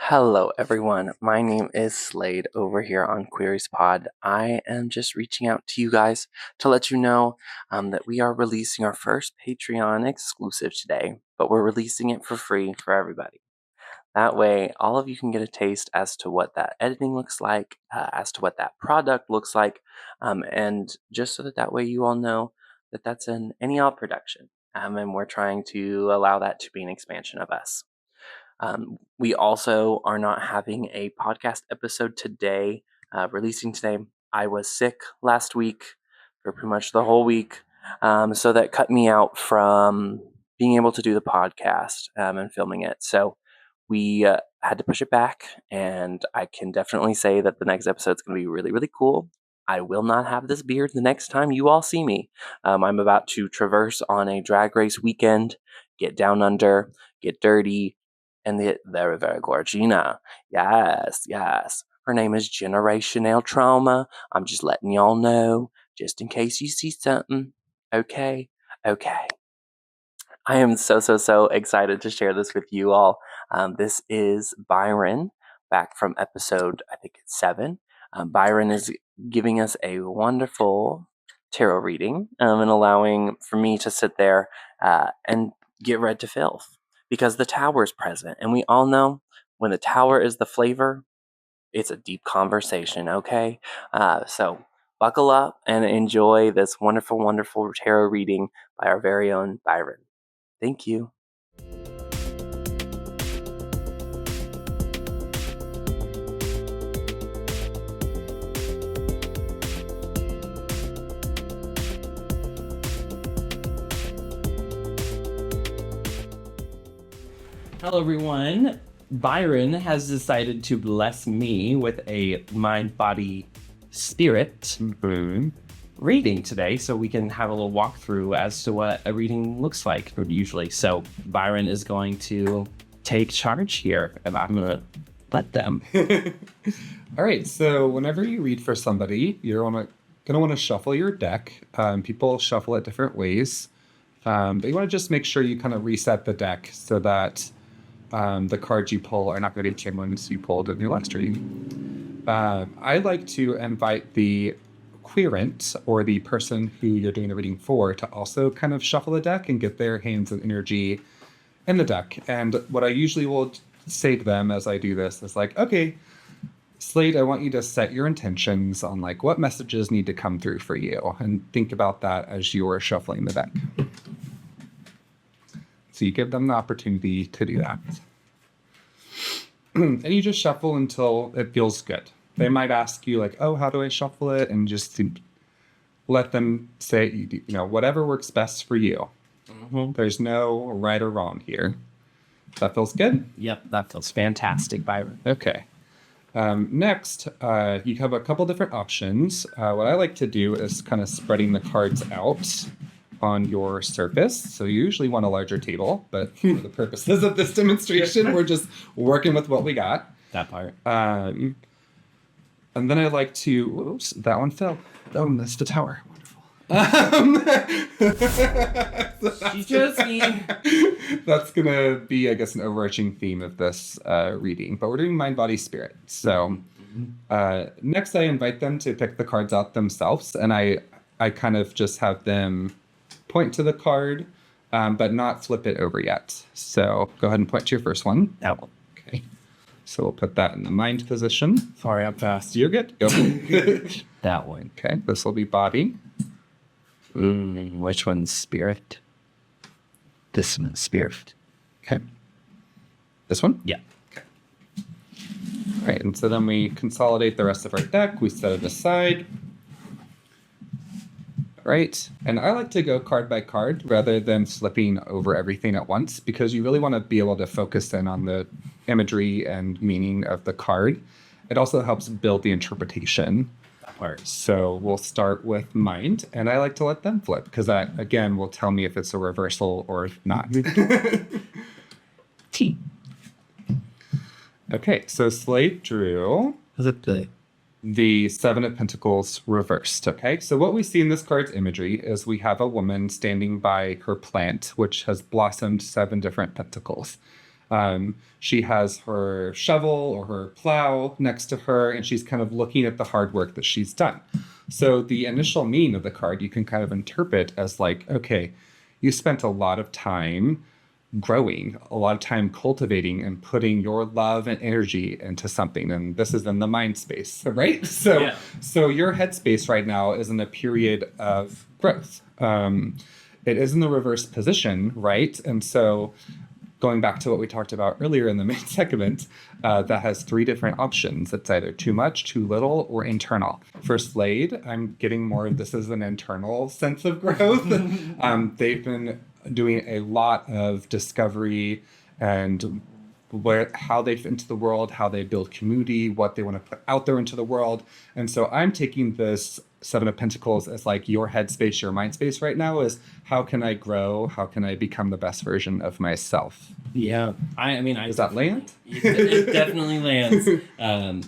Hello, everyone. My name is Slayde over here on Queeries Pod. I am just reaching out to you guys to let you know that we are releasing our first Patreon exclusive today, but we're releasing it for free for everybody. That way, all of you can get a taste as to what that editing looks like, as to what that product looks like, and just so that way you all know that that's an NEL production. And we're trying to allow that to be an expansion of us. We also are not having a podcast episode today, releasing today. I was sick last week for pretty much the whole week, so that cut me out from being able to do the podcast and filming it. So we had to push it back, and I can definitely say that the next episode is going to be really, really cool. I will not have this beard the next time you all see me. I'm about to traverse on a drag race weekend, get down under, get dirty, and the very, very Gorgina. Yes, yes. Her name is Generational Trauma. I'm just letting y'all know, just in case you see something. Okay, okay. I am so excited to share this with you all. This is Byron, back from episode, I think it's 7. Byron is giving us a wonderful tarot reading and allowing for me to sit there and get read to filth because the tower is present. And we all know when the tower is the flavor, it's a deep conversation, okay? So buckle up and enjoy this wonderful, wonderful tarot reading by our very own Byron. Thank you. Hello, everyone. Byron has decided to bless me with a mind, body, spirit reading today, so we can have a little walkthrough as to what a reading looks like usually. So Byron is going to take charge here, and I'm going to let them. All right, so whenever you read for somebody, you're gonna want to shuffle your deck. People shuffle it different ways, but you want to just make sure you kind of reset the deck so that the cards you pull are not going to be the same ones you pulled in your last reading. I like to invite the querent, or the person who you're doing the reading for, to also kind of shuffle the deck and get their hands and energy in the deck. And what I usually will say to them as I do this is like, okay, Slayde, I want you to set your intentions on like what messages need to come through for you, and think about that as you're shuffling the deck. So you give them the opportunity to do that. And you just shuffle until it feels good. They might ask you like, oh, how do I shuffle it? And just let them say, whatever works best for you. Mm-hmm. There's no right or wrong here. That feels good? Yep, that feels fantastic, Byron. Okay. Next, you have a couple different options. What I like to do is kind of spreading the cards out on your surface. So you usually want a larger table, but for the purposes of this demonstration, we're just working with what we got. That part. And then I like to, oops, that one fell. Oh, that's the tower. She's joking. That's gonna be, I guess, an overarching theme of this reading, but we're doing mind, body, spirit. So next I invite them to pick the cards out themselves, and I kind of just have them point to the card, but not flip it over yet. So go ahead and point to your first one. That one. Okay. So we'll put that in the mind position. Sorry, I'm fast. You're good. Go. That one. Okay, this will be body. Which one's spirit? This one's spirit. Okay. This one? Yeah. Okay. All right, and so then we consolidate the rest of our deck. We set it aside. Right, and I like to go card by card rather than flipping over everything at once, because you really want to be able to focus in on the imagery and meaning of the card. It also helps build the interpretation. Part. So we'll start with mind, and I like to let them flip, because that, again, will tell me if it's a reversal or not. T. Okay, so Slayde drew the Seven of Pentacles reversed, okay? So what we see in this card's imagery is we have a woman standing by her plant, which has blossomed 7 different pentacles. She has her shovel or her plow next to her, and she's kind of looking at the hard work that she's done. So the initial meaning of the card you can kind of interpret as like, okay, you spent a lot of time growing, a lot of time cultivating and putting your love and energy into something. And this is in the mind space, right? So your headspace right now is in a period of growth. It is in the reverse position, right? And so going back to what we talked about earlier in the main segment, that has 3 different options. It's either too much, too little, or internal. For Slayde, I'm getting more of this as an internal sense of growth. They've been doing a lot of discovery and how they fit into the world, how they build community, what they want to put out there into the world. And so I'm taking this 7 of Pentacles as like your headspace, your mind space right now is how can I grow? How can I become the best version of myself? Yeah. I mean, Does that land? It definitely lands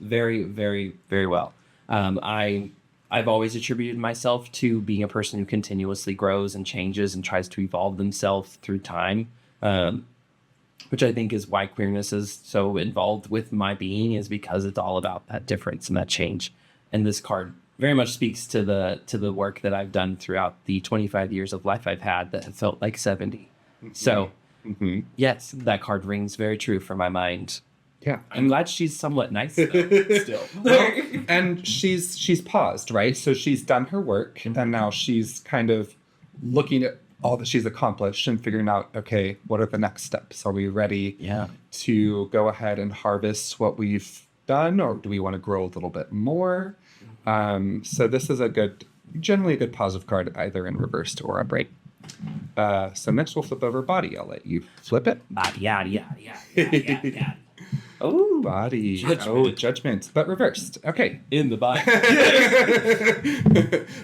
very, very, very well. I've always attributed myself to being a person who continuously grows and changes and tries to evolve themselves through time, which I think is why queerness is so involved with my being, is because it's all about that difference and that change. And this card very much speaks to the work that I've done throughout the 25 years of life I've had that have felt like 70. So, yes, that card rings very true for my mind. Yeah. I'm glad she's somewhat nice though, still. Well, and she's paused, right? So she's done her work, and now she's kind of looking at all that she's accomplished and figuring out, okay, what are the next steps? Are we ready to go ahead and harvest what we've done, or do we want to grow a little bit more? So this is generally a good positive card, either in reversed or upright. So next we'll flip over body. I'll let you flip it. Body, yada, yada, yada, yada, yada. Oh, body. Judgment. Oh, judgment, but reversed. Okay. In the body.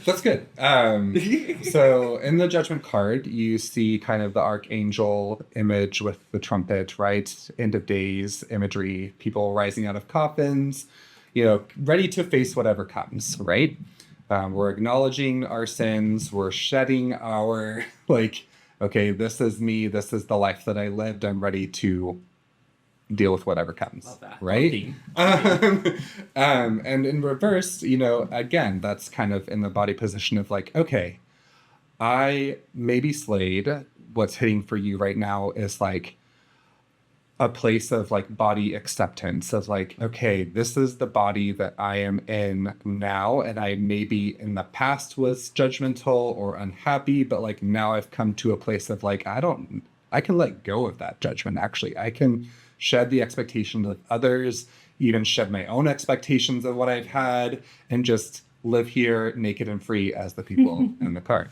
That's good. So in the judgment card, you see kind of the archangel image with the trumpet, right? End of days imagery, people rising out of coffins, ready to face whatever comes, right? We're acknowledging our sins. We're shedding our, okay, this is me. This is the life that I lived. I'm ready to deal with whatever comes. Love that. Right? And in reverse, again, that's kind of in the body position of like, okay, I maybe Slayde, what's hitting for you right now is like a place of like body acceptance of like, okay, this is the body that I am in now. And I maybe in the past was judgmental or unhappy, but like now I've come to a place of like, I can let go of that judgment. Actually, I can shed the expectations of others, even shed my own expectations of what I've had, and just live here naked and free as the people in the card.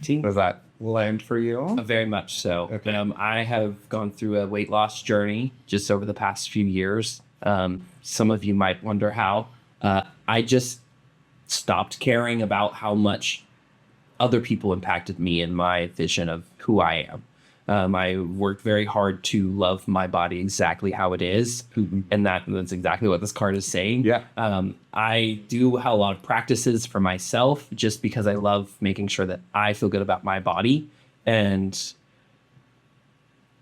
Does that land for you? Very much so. Okay. I have gone through a weight loss journey just over the past few years. Some of you might wonder how. I just stopped caring about how much other people impacted me in my vision of who I am. I worked very hard to love my body exactly how it is. And that's exactly what this card is saying. Yeah. I do a lot of practices for myself just because I love making sure that I feel good about my body. And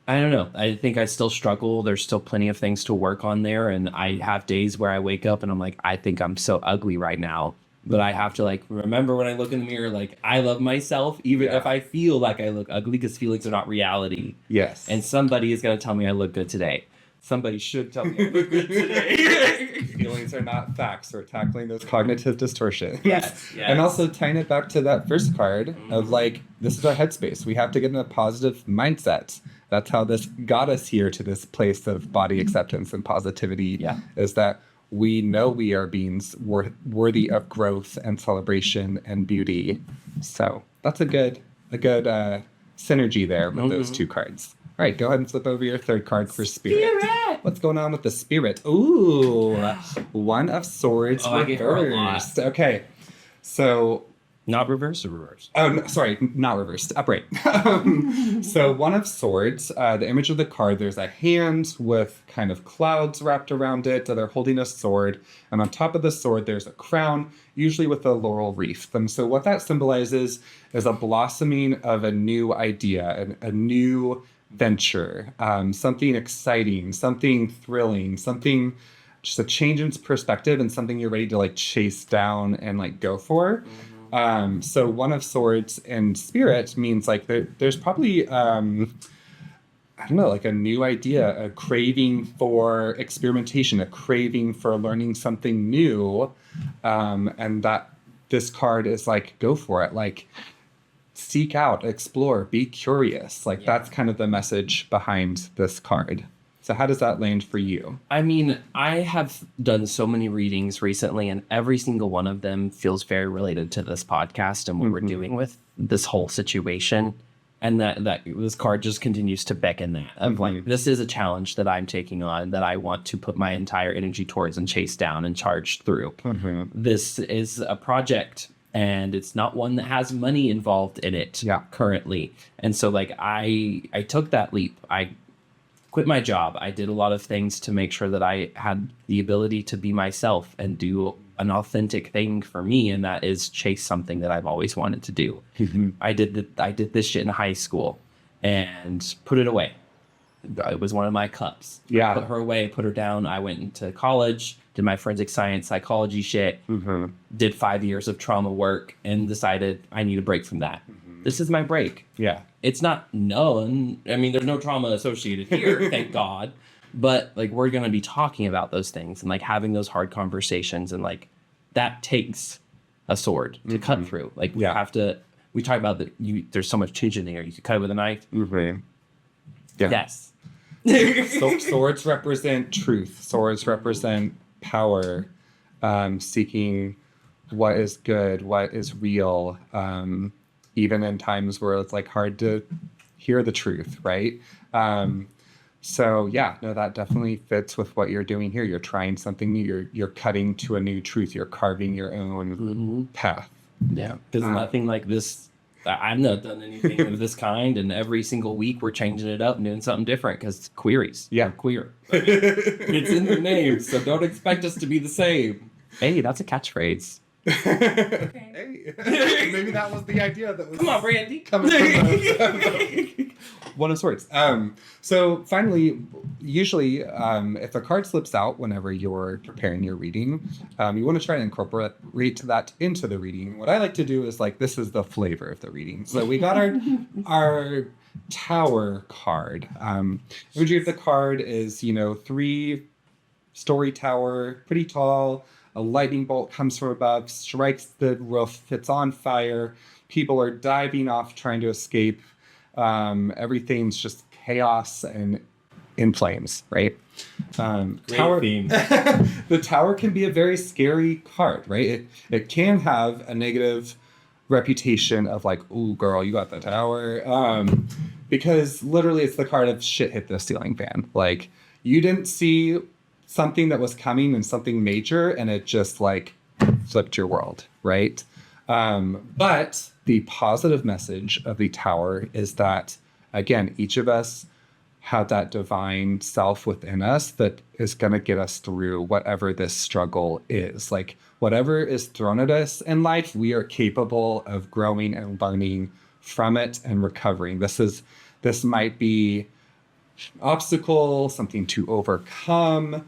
I don't know. I think I still struggle. There's still plenty of things to work on there. And I have days where I wake up and I'm like, I think I'm so ugly right now. But I have to remember when I look in the mirror, I love myself, even if I feel like I look ugly, because feelings are not reality. Yes. And somebody is going to tell me I look good today. Somebody should tell me I look good today. Feelings are not facts. We're tackling those cognitive distortions. Yes. And also tying it back to that first card of this is our headspace. We have to get in a positive mindset. That's how this got us here to this place of body acceptance and positivity. Yeah. Is that we know we are beings worthy of growth and celebration and beauty. So that's a good synergy there with those 2 cards. All right, go ahead and flip over your 3rd card for Spirit. What's going on with the Spirit? Ooh, 1 of Swords reversed. Okay, so Not reverse or reverse? Oh, no, sorry, not reversed, upright. So 1 of Swords, the image of the card, there's a hand with kind of clouds wrapped around it. They're holding a sword. And on top of the sword, there's a crown, usually with a laurel wreath. And so what that symbolizes is a blossoming of a new idea, and a new venture, something exciting, something thrilling, something just a change in perspective and something you're ready to like chase down and like go for. So One of Swords and Spirit means like there's probably I don't know, like a new idea, a craving for experimentation, a craving for learning something new. And that this card is like, go for it. Like, seek out, explore, be curious. Like, that's kind of the message behind this card. So how does that land for you? I mean, I have done so many readings recently, and every single one of them feels very related to this podcast and what we're doing with this whole situation. And that this card just continues to beckon that of like, this is a challenge that I'm taking on that I want to put my entire energy towards and chase down and charge through. This is a project, and it's not one that has money involved in it currently. And so like I took that leap. I quit my job. I did a lot of things to make sure that I had the ability to be myself and do an authentic thing for me, and that is chase something that I've always wanted to do. I did this shit in high school and put it away. It was one of my cups. Yeah. I put her away, put her down. I went into college, did my forensic science, psychology shit, did 5 years of trauma work, and decided I need a break from that. This is my break. Yeah. It's not known. I mean, there's no trauma associated here, thank God. But like, we're going to be talking about those things and like having those hard conversations. And like, that takes a sword to cut through. Like we have to, we talk about there's so much tension there. You can cut it with a knife. Yeah. Yes. So swords represent truth. Swords represent power, seeking what is good, what is real, even in times where it's like hard to hear the truth, right? So yeah, no, that definitely fits with what you're doing here. You're trying something new. You're cutting to a new truth. You're carving your own path. Yeah, because nothing like this. I've not done anything of this kind, and every single week we're changing it up and doing something different because it's Queeries. Yeah, we're queer. It's in the name, so don't expect us to be the same. Hey, that's a catchphrase. Hey, maybe that was the idea that was Come on, Brandy. coming from One of Swords. So finally, usually, if a card slips out whenever you're preparing your reading, you want to try and incorporate that into the reading. What I like to do is like, this is the flavor of the reading. So we got our Tower card. Imagery of the card is, 3-story tower, pretty tall. A lightning bolt comes from above, strikes the roof, it's on fire. People are diving off, trying to escape. Everything's just chaos and in flames, right? Tower theme. The tower can be a very scary card, right? It can have a negative reputation of like, ooh, girl, you got the tower. Because literally it's the card of shit hit the ceiling fan. Like, you didn't see something that was coming and something major, and it just like flipped your world, right? But the positive message of the tower is that, again, each of us have that divine self within us that is going to get us through whatever this struggle is. Like, whatever is thrown at us in life, we are capable of growing and learning from it and recovering. This might be obstacle, something to overcome.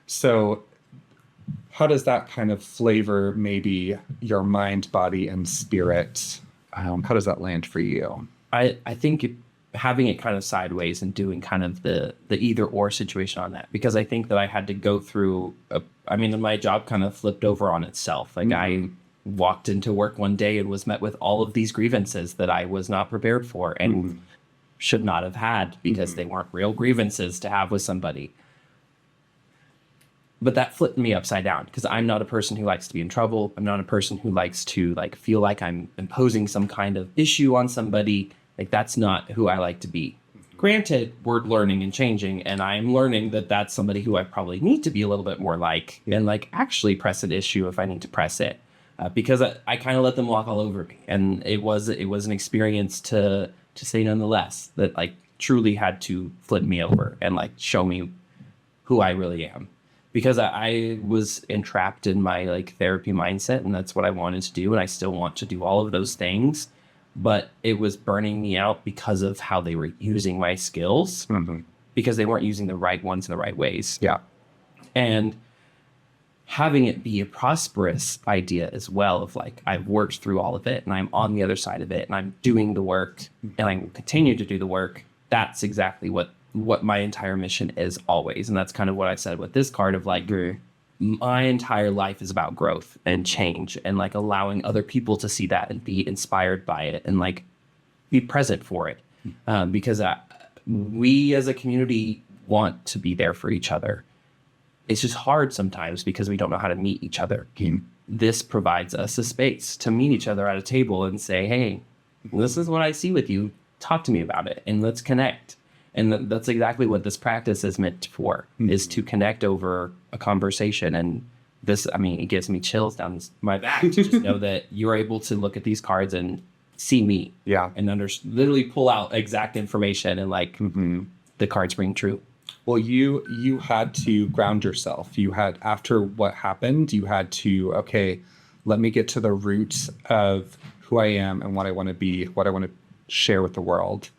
So how does that kind of flavor maybe your mind, body, and spirit? How does that land for you? I think having it kind of sideways and doing kind of the either or situation on that, because I think that I had to go through, my job kind of flipped over on itself. Like I walked into work one day and was met with all of these grievances that I was not prepared for and should not have had because they weren't real grievances to have with somebody. But that flipped me upside down because I'm not a person who likes to be in trouble. I'm not a person who likes to like feel like I'm imposing some kind of issue on somebody. Like, that's not who I like to be. Granted, we're learning and changing, and I'm learning that that's somebody who I probably need to be a little bit more like and like actually press an issue if I need to press it, because I kind of let them walk all over me, and it was an experience to say nonetheless that like truly had to flip me over and like show me who I really am. Because I was entrapped in my like therapy mindset, and that's what I wanted to do, and I still want to do all of those things. but it was burning me out because of how they were using my skills, because they weren't using the right ones in the right ways. Yeah. And having it be a prosperous idea as well, of like, I've worked through all of it and I'm on the other side of it and I'm doing the work and I will continue to do the work. That's exactly what my entire mission is always. And that's kind of what I said with this card of like, my entire life is about growth and change and like allowing other people to see that and be inspired by it and like be present for it. Because we as a community want to be there for each other. It's just hard sometimes because we don't know how to meet each other. This provides us a space to meet each other at a table and say, hey, this is what I see with you. Talk to me about it and let's connect. And that's exactly what this practice is meant for, is to connect over a conversation. And this, I mean, it gives me chills down my back to just know that you're able to look at these cards and see me. Yeah. And literally pull out exact information and like the cards ring true. Well, you had to ground yourself. You had, after what happened, you had to, okay, let me get to the root of who I am and what I want to be, what I want to share with the world,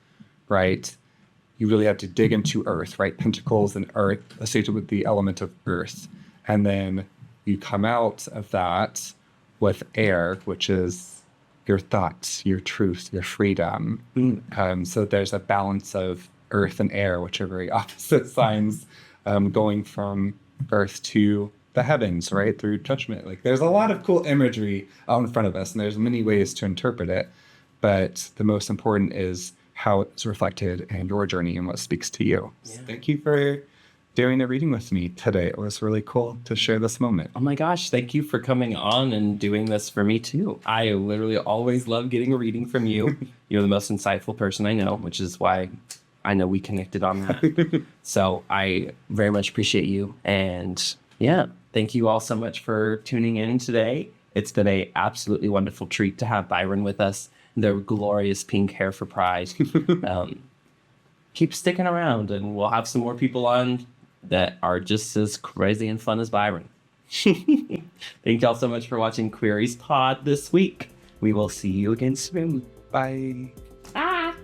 right? You really have to dig into earth, right? Pentacles and earth associated with the element of earth. And then you come out of that with air, which is your thoughts, your truth, your freedom. So there's a balance of earth and air, which are very opposite signs, going from earth to the heavens, right? Through judgment. Like there's a lot of cool imagery out in front of us, and there's many ways to interpret it. But the most important is how it's reflected in your journey and what speaks to you. Yeah. Thank you for doing the reading with me today. It was really cool to share this moment. Oh my gosh, thank you for coming on and doing this for me too. I literally always love getting a reading from you. You're the most insightful person I know, which is why I know we connected on that. So I very much appreciate you. And yeah, thank you all so much for tuning in today. It's been an absolutely wonderful treat to have Byron with us. The glorious pink hair for pride. Keep sticking around and we'll have some more people on that are just as crazy and fun as Byron. Thank y'all so much for watching Queeries Pod this week. We will see you again soon. Bye. Ah!